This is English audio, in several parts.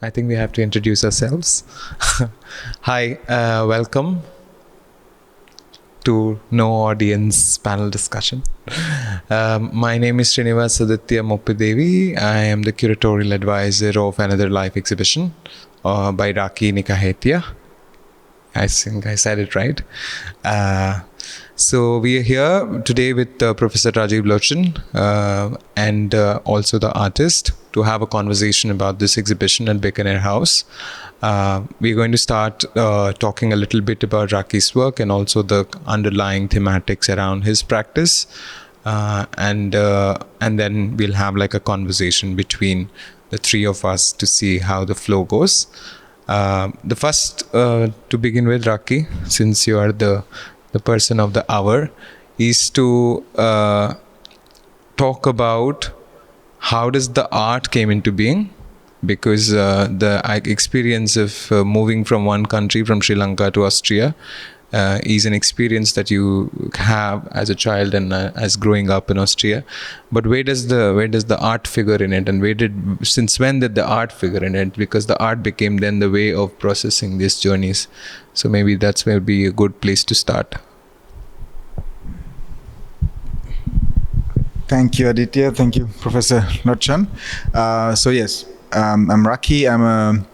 I think we have to introduce ourselves. Hi, welcome to No Audience panel discussion. My name is Nikahetiya Moppidevi. I am the curatorial advisor of Another Life exhibition by Raki, Nikahetiya. I think I said it right. So we are here today with Professor Rajiv Lochan and also the artist to have a conversation about this exhibition at Bikaner House. We're going to start talking a little bit about Raki's work and also the underlying thematics around his practice. And then we'll have like a conversation between the three of us to see how the flow goes. The first, to begin with, Raki, since you are the person of the hour, is to talk about how does the art came into being, because the experience of moving from one country, from Sri Lanka to Austria, is an experience that you have as a child and as growing up in Austria. But where does the art figure in it, and since when did the art figure in it? Because the art became then the way of processing these journeys. So maybe that's where be a good place to start. Thank you, Aditya. Thank you, Professor Lochan. So yes, I'm Raki. I'm a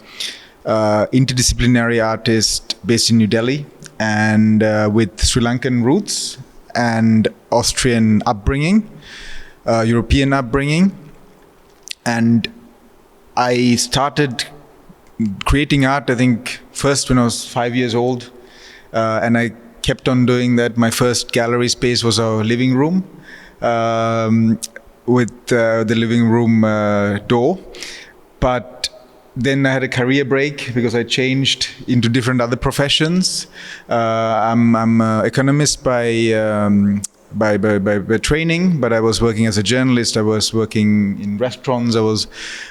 interdisciplinary artist based in New Delhi and with Sri Lankan roots and Austrian upbringing, European upbringing. And I started creating art, I think, first when I was 5 years old. And I kept on doing that. My first gallery space was our living room. With the living room door. But then I had a career break because I changed into different other professions. I'm an economist by training, but I was working as a journalist. I was working in restaurants. I was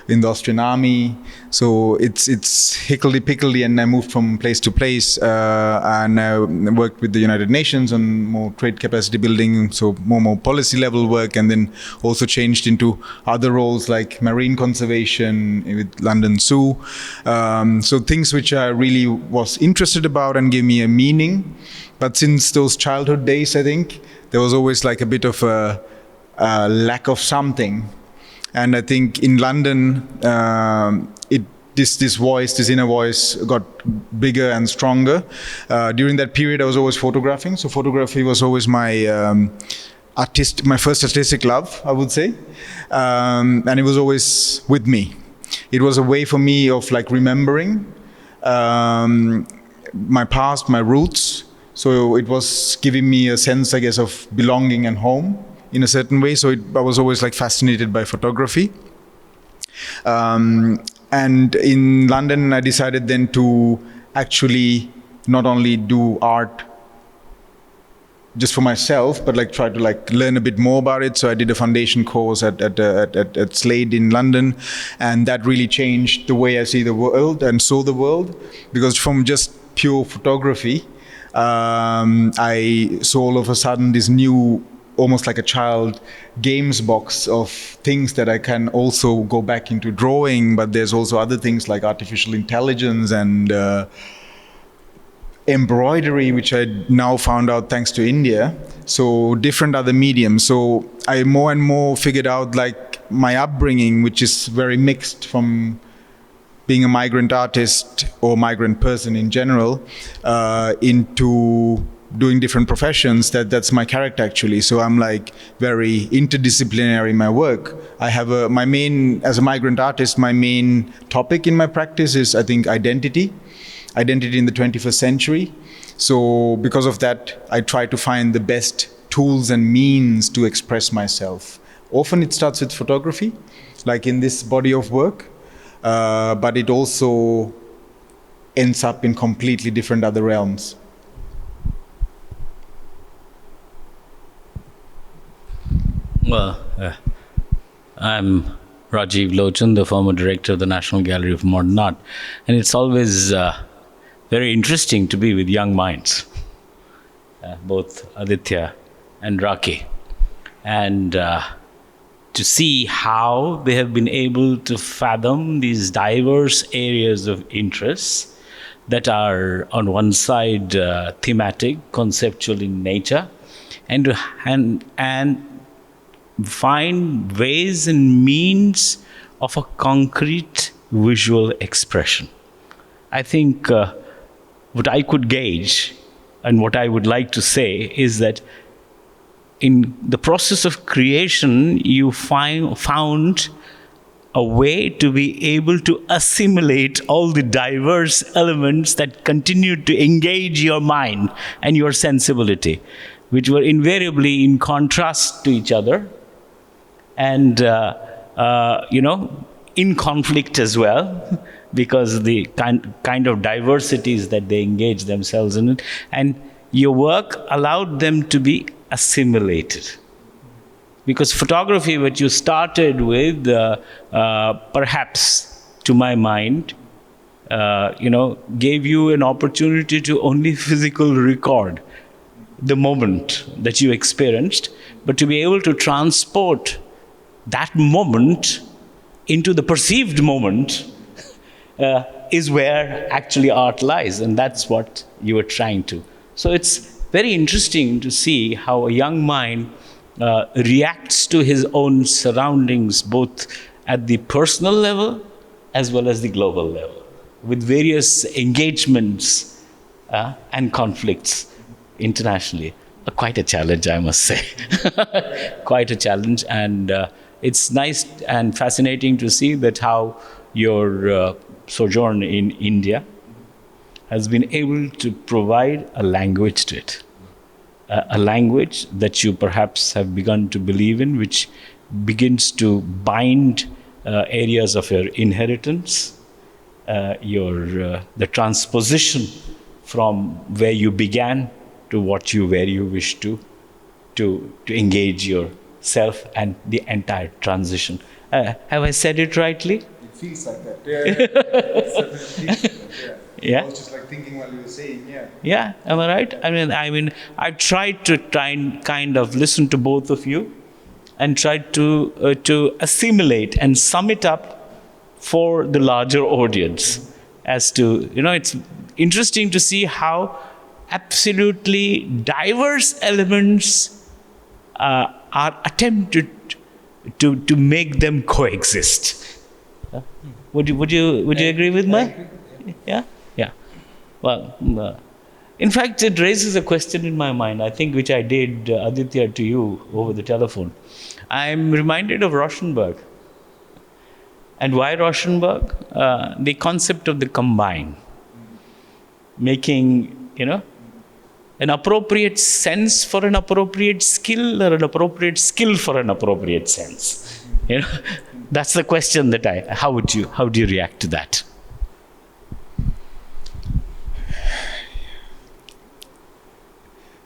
in the Austrian army. So it's hickledy-pickledy, and I moved from place to place. And I worked with the United Nations on more trade capacity building, so more policy level work, and then also changed into other roles like marine conservation with London Zoo. So things which I really was interested about and gave me a meaning. But since those childhood days, I think, there was always like a bit of a lack of something. And I think in London, this inner voice got bigger and stronger. During that period, I was always photographing. So photography was always my first artistic love, I would say. And it was always with me. It was a way for me of like remembering my past, my roots. So it was giving me a sense, I guess, of belonging and home in a certain way. So I was always like fascinated by photography. And in London, I decided then to actually not only do art just for myself, but like try to like learn a bit more about it. So I did a foundation course at Slade in London, and that really changed the way I see the world and saw the world. Because from just pure photography, I saw all of a sudden this new, almost like a child games box of things that I can also go back into drawing, but there's also other things like artificial intelligence and embroidery, which I now found out thanks to India. So different other mediums. So I more and more figured out like my upbringing, which is very mixed from being a migrant artist or migrant person in general, into doing different professions, that's my character actually. So I'm like very interdisciplinary in my work. I have as a migrant artist, my main topic in my practice is, I think, identity in the 21st century. So because of that, I try to find the best tools and means to express myself. Often it starts with photography, like in this body of work. But it also ends up in completely different other realms. Well, I'm Rajiv Lochan, the former director of the National Gallery of Modern Art. And it's always very interesting to be with young minds, both Aditya and Raki. And to see how they have been able to fathom these diverse areas of interest that are on one side thematic, conceptual in nature, and find ways and means of a concrete visual expression. I think what I could gauge and what I would like to say is that in the process of creation, you found a way to be able to assimilate all the diverse elements that continue to engage your mind and your sensibility, which were invariably in contrast to each other and, in conflict as well, because the kind of diversities that they engage themselves in. And your work allowed them to be assimilated. Because photography, what you started with, perhaps, to my mind, gave you an opportunity to only physically record the moment that you experienced, but to be able to transport that moment into the perceived moment is where actually art lies, and that's what you were trying to. So it's very interesting to see how a young mind reacts to his own surroundings, both at the personal level as well as the global level, with various engagements and conflicts internationally. Quite a challenge, I must say. Quite a challenge, and it's nice and fascinating to see that how your sojourn in India has been able to provide a language to it. A language that you perhaps have begun to believe in, which begins to bind areas of your inheritance, the transposition from where you began to where you wish to engage yourself, and the entire transition. Have I said it rightly? It feels like that. Yeah. Yeah. I was just like thinking while you were saying, yeah. Yeah, am I right? I mean, I've tried to kind of listen to both of you and tried to assimilate and sum it up for the larger audience. As to, it's interesting to see how absolutely diverse elements are attempted to make them coexist. Would you agree with me? Yeah. Well, in fact, it raises a question in my mind, I think, which I did, Aditya, to you over the telephone. I'm reminded of Rauschenberg. And why Rauschenberg? The concept of the combine. Making, an appropriate sense for an appropriate skill, or an appropriate skill for an appropriate sense. That's the question that how do you react to that?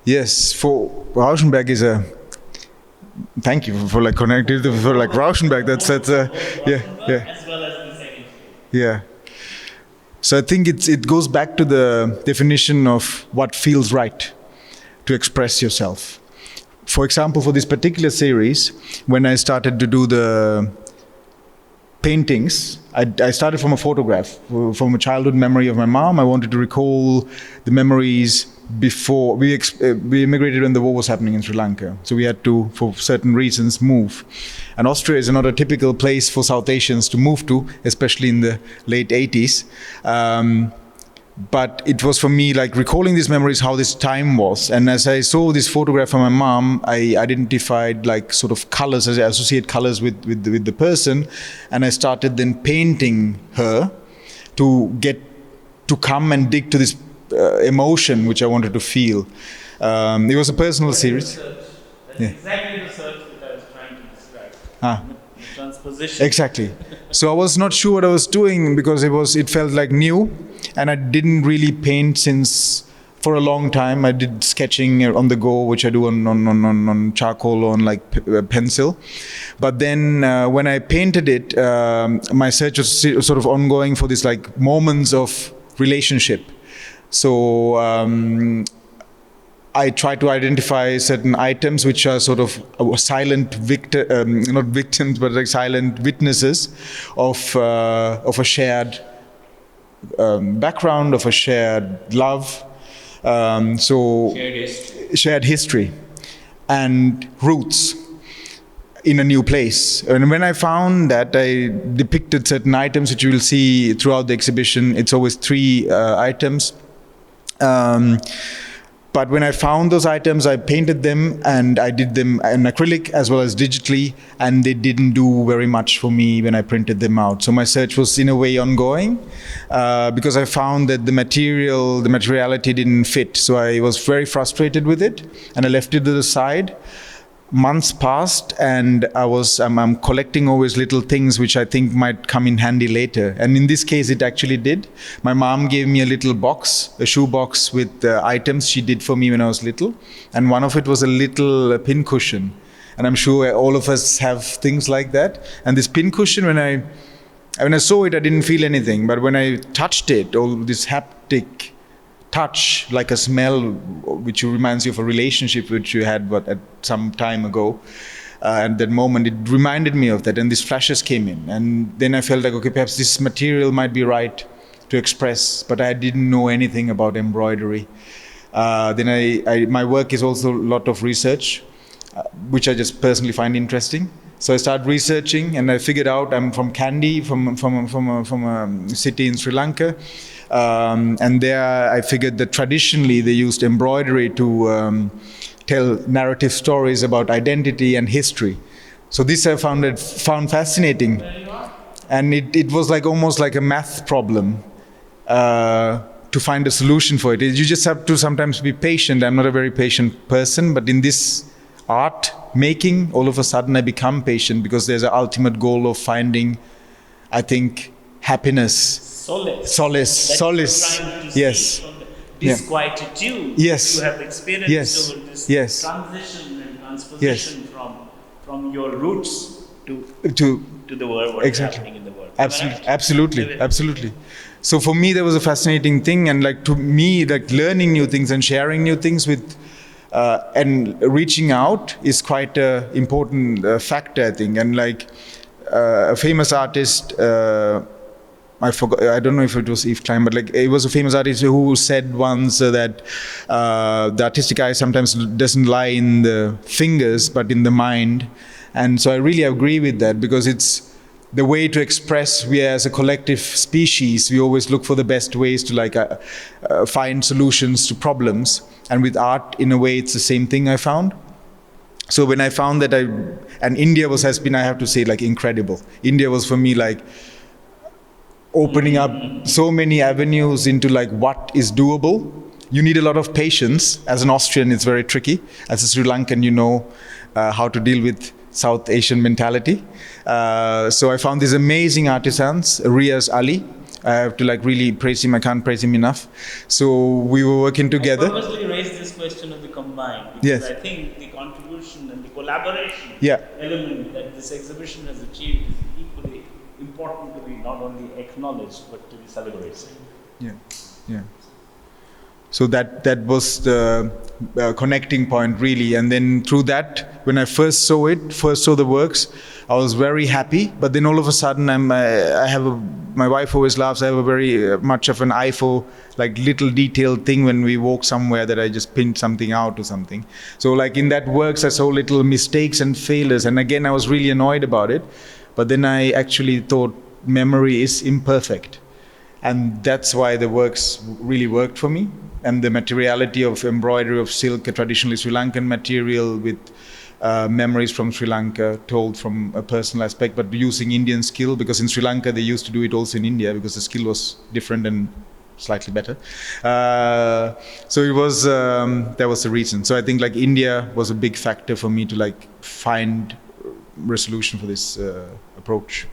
Yes, for Rauschenberg is thank you for like connecting for like Rauschenberg. That's yeah. As well as the second. Yeah. So I think it goes back to the definition of what feels right to express yourself. For example, for this particular series, when I started to do the paintings, I started from a photograph, from a childhood memory of my mom. I wanted to recall the memories before we immigrated when the war was happening in Sri Lanka. So we had to, for certain reasons, move. And Austria is not a typical place for South Asians to move to, especially in the late 80s. But it was for me like recalling these memories, how this time was. And as I saw this photograph of my mom, I identified like sort of colors, as I associate colors with the person. And I started then painting her to come and dig to this emotion which I wanted to feel. It was a personal series. That's exactly the search that I was trying to describe. The transposition. Exactly. So I was not sure what I was doing because it felt like new, and I didn't really paint for a long time. I did sketching on the go, which I do on charcoal or on like pencil. But then when I painted it, my search was sort of ongoing for this like moments of relationship. So I try to identify certain items which are sort of silent not victims, but like silent witnesses of a shared background, of a shared love, shared history and roots in a new place. And when I found that, I depicted certain items which you will see throughout the exhibition. It's always 3 items. But when I found those items, I painted them, and I did them in acrylic as well as digitally, and they didn't do very much for me when I printed them out. So my search was in a way ongoing, because I found that the materiality didn't fit. So I was very frustrated with it, and I left it to the side. Months passed, and I'm collecting always little things which I think might come in handy later. And in this case, it actually did. My mom gave me a little box, a shoe box with items she did for me when I was little. And one of it was a little pin cushion. And I'm sure all of us have things like that. And this pin cushion, when I saw it, I didn't feel anything. But when I touched it, all this haptic touch, like a smell, which reminds you of a relationship which you had at some time ago. At that moment, it reminded me of that, and these flashes came in. And then I felt like, okay, perhaps this material might be right to express, but I didn't know anything about embroidery. Then my work is also a lot of research, which I just personally find interesting. So I started researching, and I figured out I'm from Kandy, from a city in Sri Lanka. And there I figured that traditionally they used embroidery to tell narrative stories about identity and history. So this I found fascinating. And it was like almost like a math problem to find a solution for it. You just have to sometimes be patient. I'm not a very patient person, but in this art making, all of a sudden I become patient, because there's an ultimate goal of finding, I think, happiness. Solace. Yes. Disquietude. Yes. You have experienced Yes. over this Yes. transition and transposition from your roots to the world, what's Exactly. happening in the world. Absolutely. So for me, that was a fascinating thing, and like to me, like learning new things and sharing new things with and reaching out is quite an important factor, I think. And like a famous artist. I forgot. I don't know if it was Yves Klein, but like it was a famous artist who said once that the artistic eye sometimes doesn't lie in the fingers, but in the mind. And so I really agree with that, because it's the way to express. We as a collective species, we always look for the best ways to find solutions to problems. And with art, in a way, it's the same thing I found. So when I found that and India has been, I have to say, like incredible. India was for me like opening up so many avenues into like what is doable. You need a lot of patience. As an Austrian, it's very tricky. As a Sri Lankan, you know how to deal with South Asian mentality. So I found these amazing artisans, Riaz Ali. I have to like really praise him. I can't praise him enough. So we were working together. I purposely raised this question of the combined, because Yes. I think the contribution and the collaboration Yeah. element that this exhibition has achieved is equally important to be not only acknowledged but to be celebrated. Yeah. So that was the connecting point, really. And then through that, when I first saw the works, I was very happy. But then all of a sudden, my wife always laughs. I have a very much of an eye for like little detailed thing when we walk somewhere, that I just pinned something out or something. So like in that works, I saw little mistakes and failures. And again, I was really annoyed about it. But then I actually thought memory is imperfect. And that's why the works really worked for me. And the materiality of embroidery of silk, a traditionally Sri Lankan material with memories from Sri Lanka told from a personal aspect, but using Indian skill, because in Sri Lanka they used to do it also in India because the skill was different and slightly better. So it was, that was the reason. So I think like India was a big factor for me to like find resolution for this approach.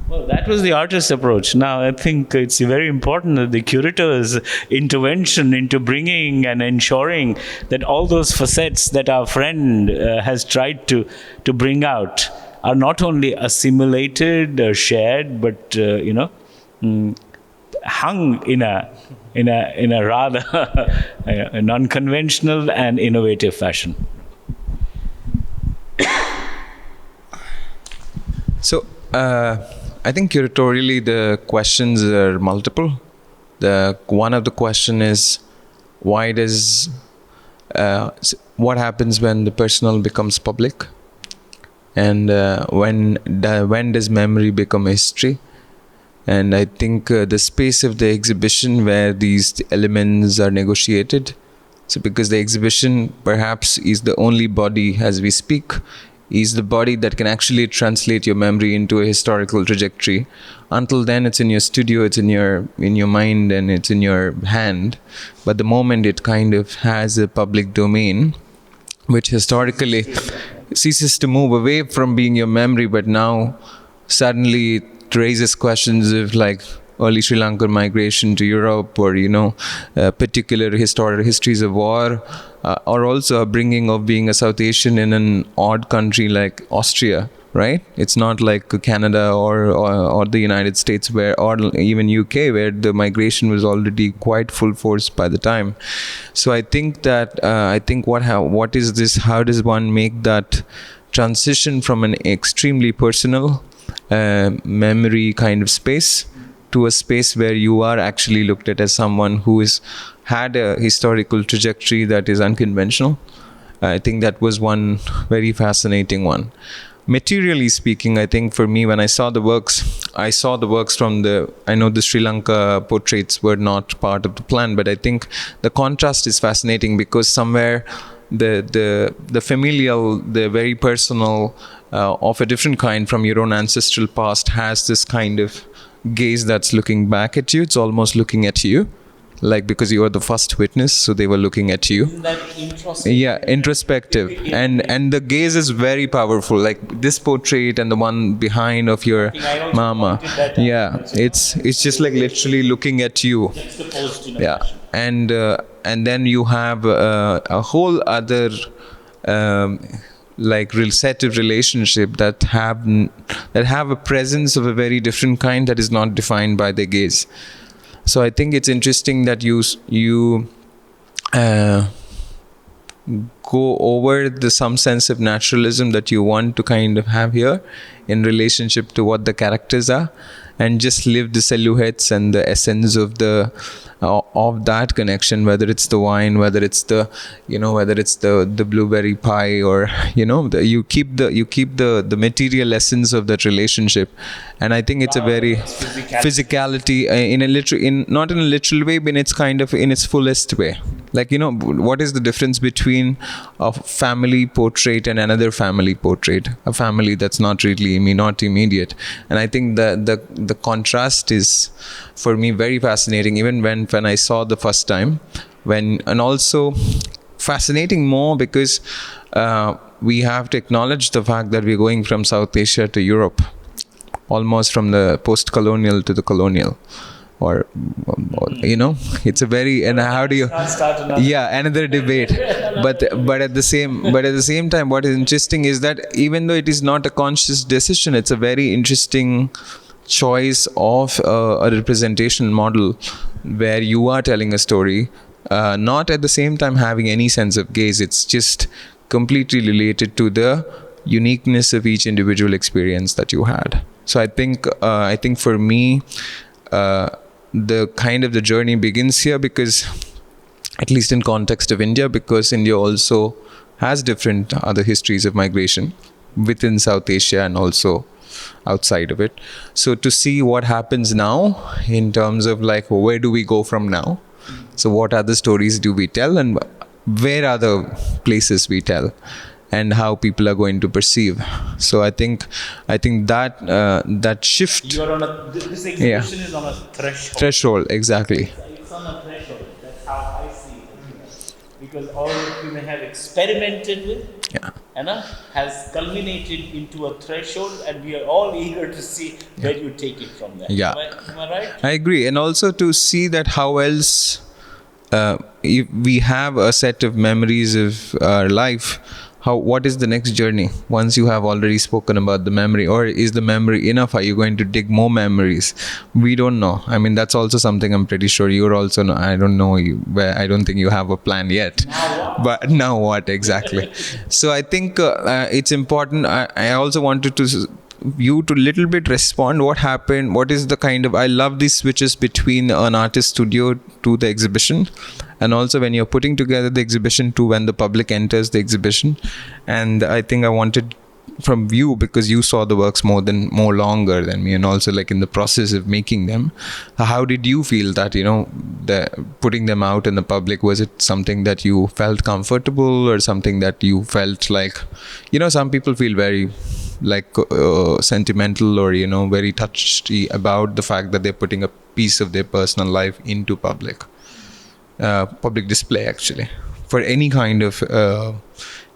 Well, that was the artist's approach. Now, I think it's very important that the curator's intervention into bringing and ensuring that all those facets that our friend has tried to bring out are not only assimilated, shared, but, hung in a rather non-conventional and innovative fashion. So, I think curatorially the questions are multiple. One of the question is, why does what happens when the personal becomes public, and when does memory become history? And I think the space of the exhibition where these elements are negotiated. So because the exhibition perhaps is the only body as we speak, is the body that can actually translate your memory into a historical trajectory. Until then, it's in your studio, it's in your mind, and it's in your hand. But the moment it kind of has a public domain, which historically ceases to move away from being your memory, but now suddenly it raises questions of like early Sri Lankan migration to Europe, or particular histories of war, or also a bringing of being a South Asian in an odd country like Austria, right? It's not like Canada or the United States, or even UK, where the migration was already quite full force by the time. So I think that what is this? How does one make that transition from an extremely personal memory kind of space to a space where you are actually looked at as someone who has had a historical trajectory that is unconventional? I think that was one very fascinating one. Materially speaking, I think for me, when I saw the works from I know the Sri Lanka portraits were not part of the plan, but I think the contrast is fascinating because somewhere the familial, the very personal, of a different kind from your own ancestral past has this kind of gaze that's looking back at you. It's almost looking at you, like because you are the first witness, so they were looking at you. Isn't that introspective? Yeah, introspective, and the gaze is very powerful. Like this portrait and the one behind of your mama. Yeah, it's just like literally looking at you. Yeah, and then you have a whole other like set of relationship that have a presence of a very different kind that is not defined by the gaze. So I think it's interesting that you go over some sense of naturalism that you want to kind of have here in relationship to what the characters are, and just live the silhouettes and the essence of that connection, whether it's the wine, whether it's the blueberry pie, or you keep the material essence of that relationship. And I think it's a very physicality not in a literal way, but it's kind of in its fullest way. Like, what is the difference between a family portrait and another family portrait, a family that's not really not immediate? And I think the contrast is for me very fascinating, even when I saw the first time, and also fascinating more because we have to acknowledge the fact that we're going from South Asia to Europe, almost from the post-colonial to the colonial. Or it's a very, and how do you another debate. but at the same time, what is interesting is that even though it is not a conscious decision, it's a very interesting choice of a representation model where you are telling a story, not at the same time having any sense of gaze. It's just completely related to the uniqueness of each individual experience that you had. So I think for me, the journey begins here, because at least in context of India, because India also has different other histories of migration within South Asia and also outside of it. So to see what happens now in terms of like, where do we go from now? So what other stories do we tell, and where are the places we tell, and how people are going to perceive? So I think that shift. You are this exhibition is on a threshold. Threshold, exactly. It's on a threshold. That's how I see it. Because all that you may have experimented with, has culminated into a threshold, and we are all eager to see where you take it from there. Yeah. Am I right? I agree, and also to see that how else if we have a set of memories of our life, what is the next journey once you have already spoken about the memory, or is the memory enough? Are you going to dig more memories? We don't know. I mean, that's also something I'm pretty sure you're also know. I don't know you, where I don't think you have a plan yet. But now what exactly? So I think it's important. I also wanted to you to little bit respond what happened, what is the kind of, I love these switches between an artist studio to the exhibition, and also when you're putting together the exhibition to when the public enters the exhibition. And I think I wanted from you, because you saw the works more longer than me, and also like in the process of making them, how did you feel that, you know, the putting them out in the public? Was it something that you felt comfortable, or something that you felt like, you know, some people feel very like sentimental, or, you know, very touchy about the fact that they're putting a piece of their personal life into public display, actually, for any kind of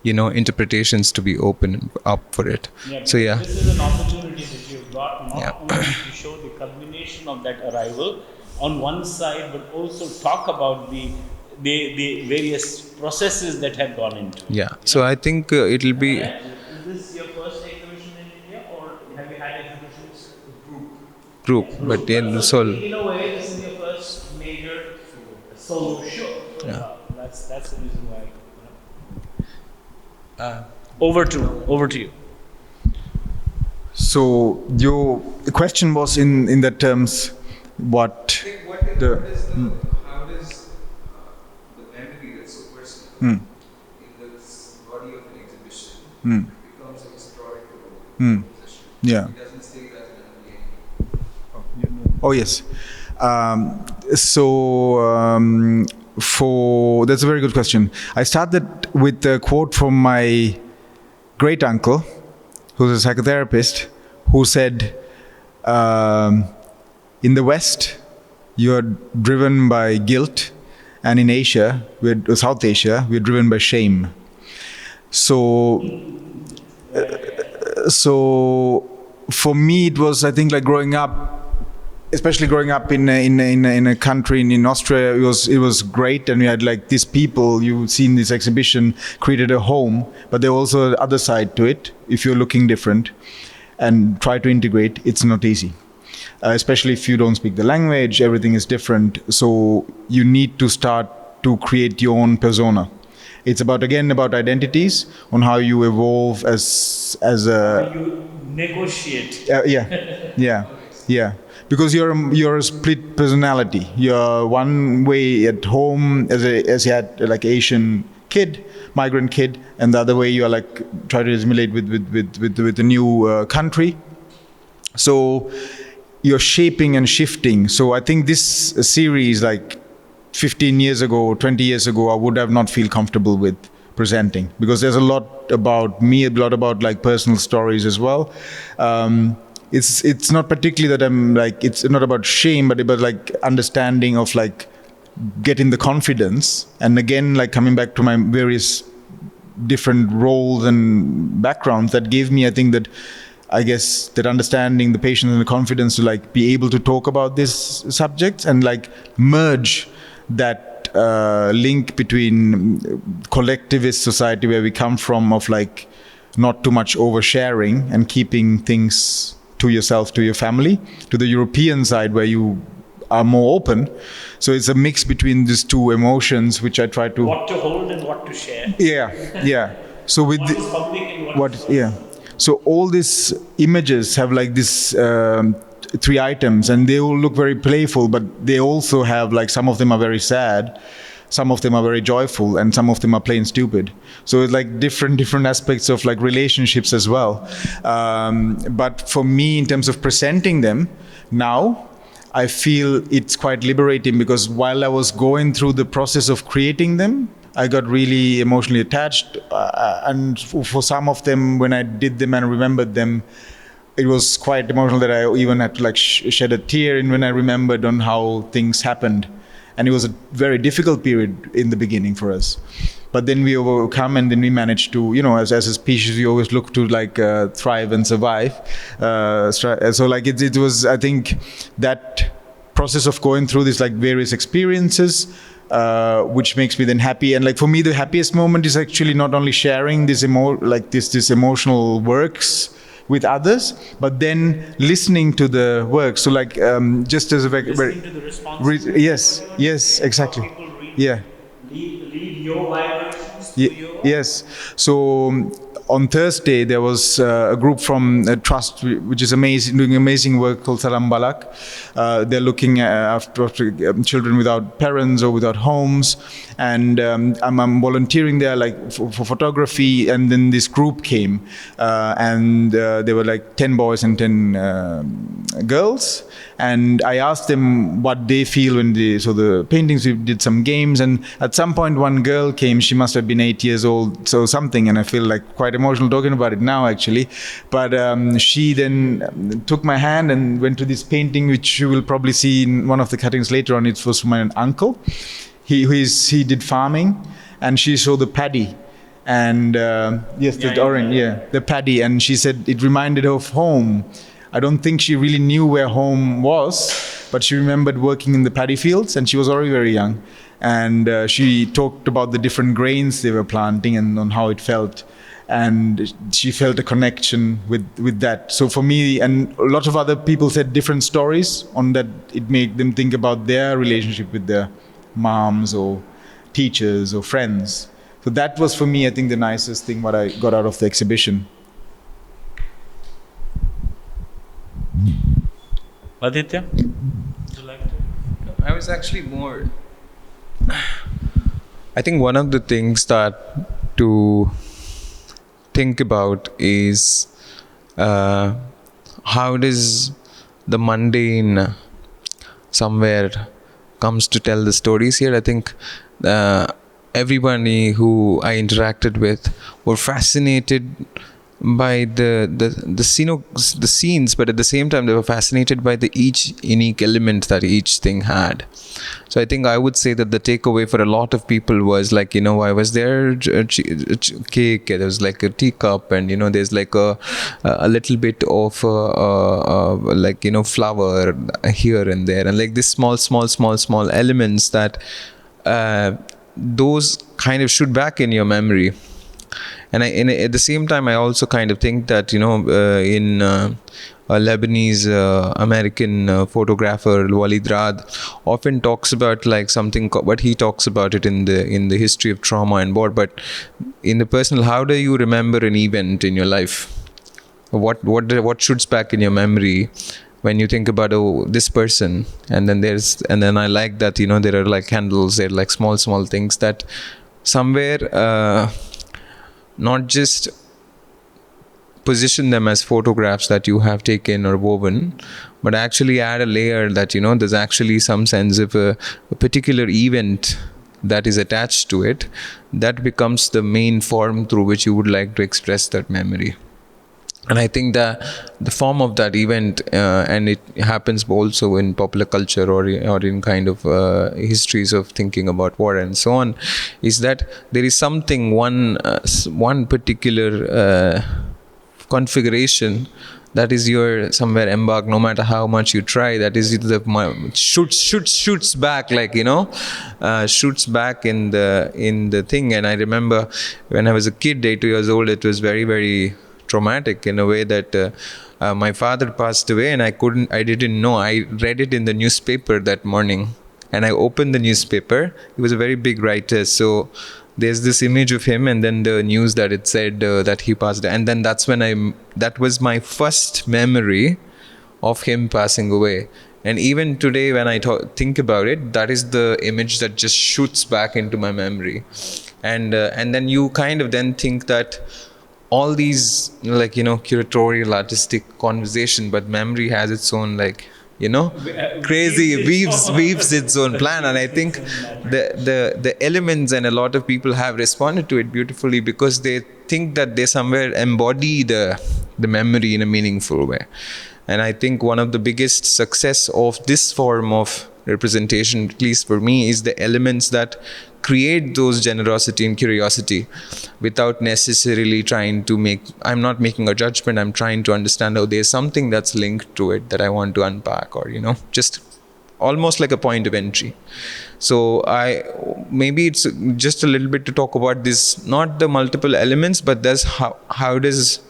you know, interpretations to be open up for it. So yeah, this is an opportunity that you've got, not only to show the culmination of that arrival on one side, but also talk about the various processes that have gone into it. yeah. So I think it'll be Is this your first exhibition in India, or have you had exhibitions group, but in so in a way, this is your first major solo show. Yeah. That's the reason why. Over to you. So your question was in that terms, what the how does the memory that's so personal in the body of an exhibition becomes a historical position? Yeah. It doesn't stay that in a Oh yes. That's a very good question. I started with a quote from my great uncle, who's a psychotherapist, who said, in the West, you're driven by guilt, and in Asia, South Asia, we're driven by shame. So for me, it was, I think, like growing up, especially growing up in a country in Austria, it was great, and we had like these people you see in this exhibition created a home, but there was also the other side to it. If you're looking different and try to integrate, it's not easy, especially if you don't speak the language. Everything is different, so you need to start to create your own persona. It's about identities, on how you evolve as a. You negotiate. Yeah. Because you're a split personality. You're one way at home as you had like Asian kid, migrant kid, and the other way you are like try to assimilate with the new country. So you're shaping and shifting. So I think this series, like 15 years ago, 20 years ago, I would have not feel comfortable with presenting, because there's a lot about me, a lot about like personal stories as well. It's not particularly that I'm like, it's not about shame, but about like understanding of like getting the confidence, and again like coming back to my various different roles and backgrounds that gave me, I think that, I guess, that understanding, the patience and the confidence to like be able to talk about these subjects and like merge that link between collectivist society where we come from, of like not too much oversharing and keeping things to yourself, to your family, to the European side where you are more open. So it's a mix between these two emotions, which I try to. What to hold and what to share. Yeah. So with What is public and what? is Yeah. So all these images have like this 3 items, and they all look very playful, but they also have like, some of them are very sad, some of them are very joyful, and some of them are plain stupid. So it's like different aspects of like relationships as well. But for me, in terms of presenting them now, I feel it's quite liberating, because while I was going through the process of creating them, I got really emotionally attached. And for some of them, when I did them and remembered them, it was quite emotional that I even had to like shed a tear in when I remembered on how things happened. And it was a very difficult period in the beginning for us. But then we overcome, and then we managed to, as a species, we always look to like thrive and survive. So like it was, I think, that process of going through these like various experiences which makes me then happy. And like for me, the happiest moment is actually not only sharing this this emotional works with others, but then listening to the work. So like just as a Listening to the responses. yes, exactly. Yeah. Lead your vibrations to your. Yes. So on Thursday there was a group from a trust which is amazing, doing amazing work called Salam Balak. They're looking after children without parents or without homes, and I'm volunteering there like for photography. And then this group came, and there were like 10 boys and 10 girls. And I asked them what they feel when they saw the paintings. We did some games, and at some point one girl came. She must have been 8 years old, so something, and I feel like quite emotional talking about it now actually. But she then took my hand and went to this painting, which you will probably see in one of the cuttings later on. It was from my uncle. He did farming, and she saw the paddy. And yes, the orange, the paddy. And she said it reminded her of home. I don't think she really knew where home was, but she remembered working in the paddy fields, and she was already very young. And she talked about the different grains they were planting and on how it felt. And she felt a connection with that. So for me, and a lot of other people said different stories on that, it made them think about their relationship with their moms or teachers or friends. So that was for me, I think, the nicest thing what I got out of the exhibition. Aditya? Would you like to? I was actually more. I think one of the things that to think about is how does the mundane somewhere comes to tell the stories here. I think everybody who I interacted with were fascinated by the scenes, but at the same time they were fascinated by the each unique element that each thing had. So I think I would say that the takeaway for a lot of people was like, I was there, cake, there was like a teacup, and there's like a little bit of flower here and there, and like this small elements that those kind of shoot back in your memory. And at the same time, I also kind of think that, in a Lebanese American photographer, Walid Rad, often talks about like something, but he talks about it in the history of trauma and war. But in the personal, how do you remember an event in your life? What shoots back in your memory when you think about this person? And then I like that, there are like candles, there are like small things that somewhere not just position them as photographs that you have taken or woven, but actually add a layer that there's actually some sense of a particular event that is attached to it, that becomes the main form through which you would like to express that memory. And I think that the form of that event, and it happens also in popular culture or in kind of histories of thinking about war and so on, is that there is something, one particular configuration that is your somewhere embark, no matter how much you try, that is shoots back, like shoots back in the thing. And I remember when I was a kid, 8 years old, it was very, very traumatic in a way that my father passed away, and I didn't know. I read it in the newspaper that morning, and I opened the newspaper. He was a very big writer, so there's this image of him, and then the news that it said that he passed, and then that was my first memory of him passing away. And even today, when I think about it, that is the image that just shoots back into my memory. And then you kind of then think that all these, like, curatorial, artistic conversation, but memory has its own, like, crazy, weaves its own plan. And I think the elements, and a lot of people have responded to it beautifully, because they think that they somewhere embody the memory in a meaningful way. And I think one of the biggest success of this form of representation, at least for me, is the elements that create those generosity and curiosity without necessarily trying to I'm not making a judgment. I'm trying to understand, there's something that's linked to it that I want to unpack, or, just almost like a point of entry. So maybe it's just a little bit to talk about this, not the multiple elements, but there's how does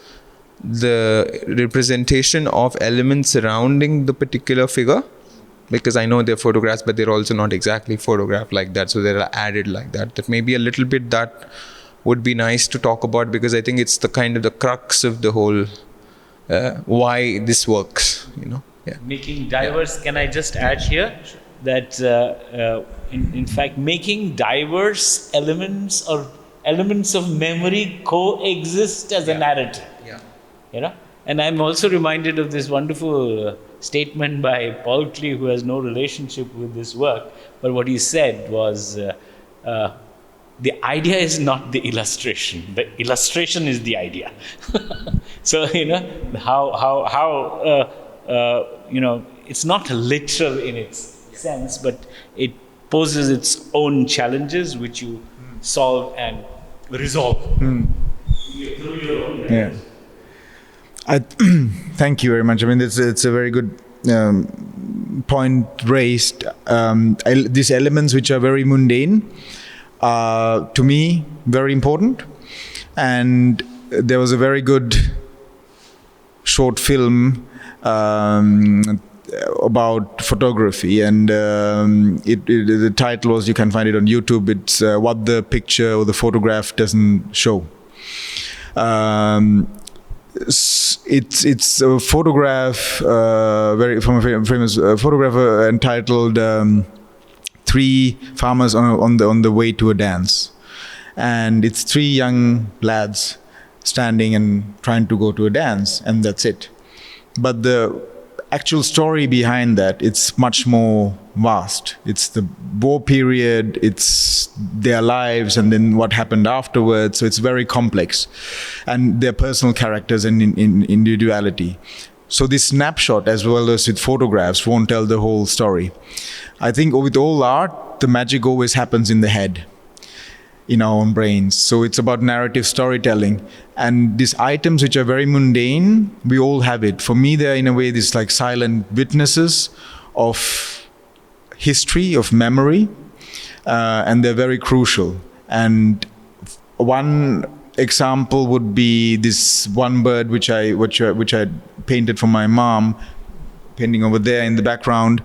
the representation of elements surrounding the particular figure, because I know they're photographs, but they're also not exactly photographed like that, so they're added like that. That maybe a little bit that would be nice to talk about, because I think it's the kind of the crux of the whole why this works, Yeah. Making diverse, can I just add here that in fact making diverse elements or elements of memory coexist as a narrative. And I'm also reminded of this wonderful statement by Paul Klee, who has no relationship with this work, but what he said was the idea is not the illustration, the illustration is the idea. So how it's not literal in its sense, but it poses its own challenges which you solve and resolve. Yeah. Thank you very much. I mean, it's a very good point raised. These elements which are very mundane are, to me, very important. And there was a very good short film about photography, and the title was, you can find it on YouTube, it's What the Picture or the Photograph Doesn't Show. It's a photograph from a famous photographer entitled Three Farmers on the Way to a Dance, and it's three young lads standing and trying to go to a dance, and that's it. But the actual story behind that, it's much more vast. It's the war period, it's their lives, and then what happened afterwards. So it's very complex, and their personal characters and in individuality. So this snapshot, as well as with photographs, won't tell the whole story. I think with all art, the magic always happens in the head, in our own brains. So it's about narrative storytelling. And these items which are very mundane, we all have it. For me, they're in a way these like silent witnesses of history, of memory, and they're very crucial. And one example would be this one bird which I painted for my mom, painting over there in the background.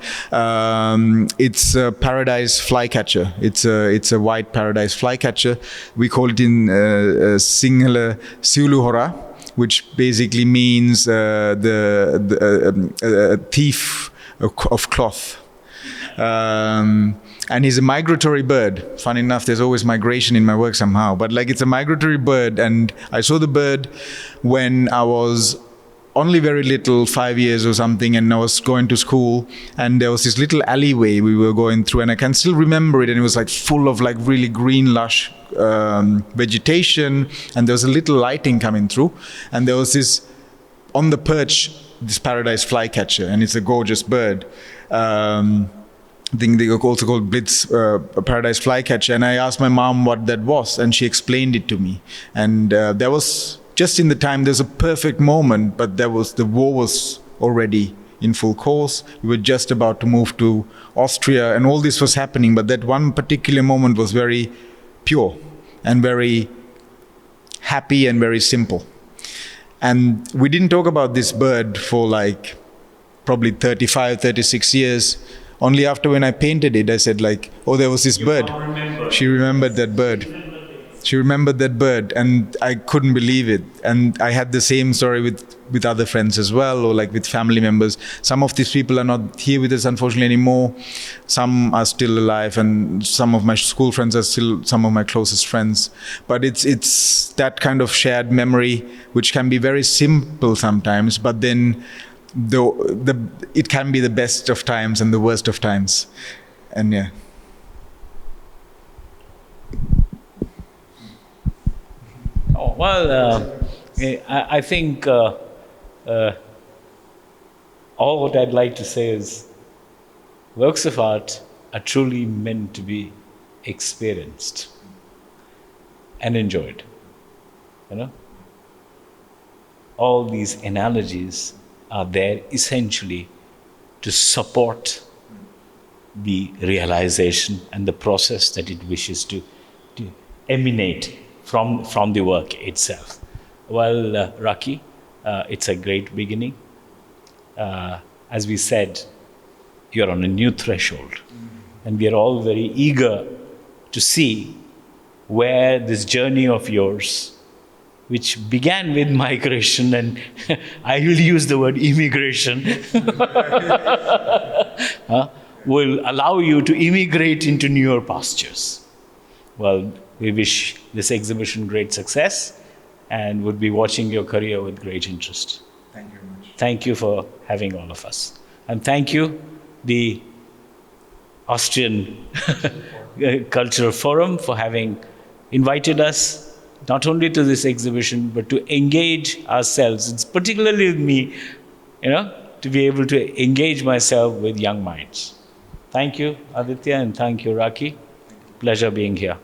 It's a paradise flycatcher. It's a white paradise flycatcher. We call it in Sinhala Siuluhora, which basically means the thief of cloth. And he's a migratory bird. Funny enough, there's always migration in my work somehow. But like, it's a migratory bird, and I saw the bird when I was only very little, 5 years or something, and I was going to school, and there was this little alleyway we were going through, and I can still remember it, and it was like full of like really green, lush vegetation, and there was a little lighting coming through, and there was this, on the perch, this paradise flycatcher, and it's a gorgeous bird. I think they also called Blitz paradise flycatcher, and I asked my mom what that was, and she explained it to me, and there was, just in the time, there's a perfect moment, but the war was already in full course. We were just about to move to Austria, and all this was happening, but that one particular moment was very pure and very happy and very simple. And we didn't talk about this bird for like probably 35, 36 years. Only after when I painted it, I said like, oh, there was this bird. She remembered that bird. She remembered that bird, and I couldn't believe it. And I had the same story with other friends as well, or like with family members. Some of these people are not here with us, unfortunately, anymore. Some are still alive, and some of my school friends are still some of my closest friends. But it's that kind of shared memory, which can be very simple sometimes, but then it can be the best of times and the worst of times. And yeah. Oh, well, I think all what I'd like to say is works of art are truly meant to be experienced and enjoyed. All these analogies are there essentially to support the realization and the process that it wishes to emanate from the work itself. Well, Raki, it's a great beginning. As we said, you're on a new threshold, and we are all very eager to see where this journey of yours, which began with migration, and I will use the word immigration, will allow you to immigrate into newer pastures. Well, we wish this exhibition great success and would be watching your career with great interest. Thank you very much. Thank you for having all of us. And thank you, the Austrian Cultural Forum, for having invited us not only to this exhibition, but to engage ourselves. It's particularly with me, to be able to engage myself with young minds. Thank you, Aditya, and thank you, Raki. Pleasure being here.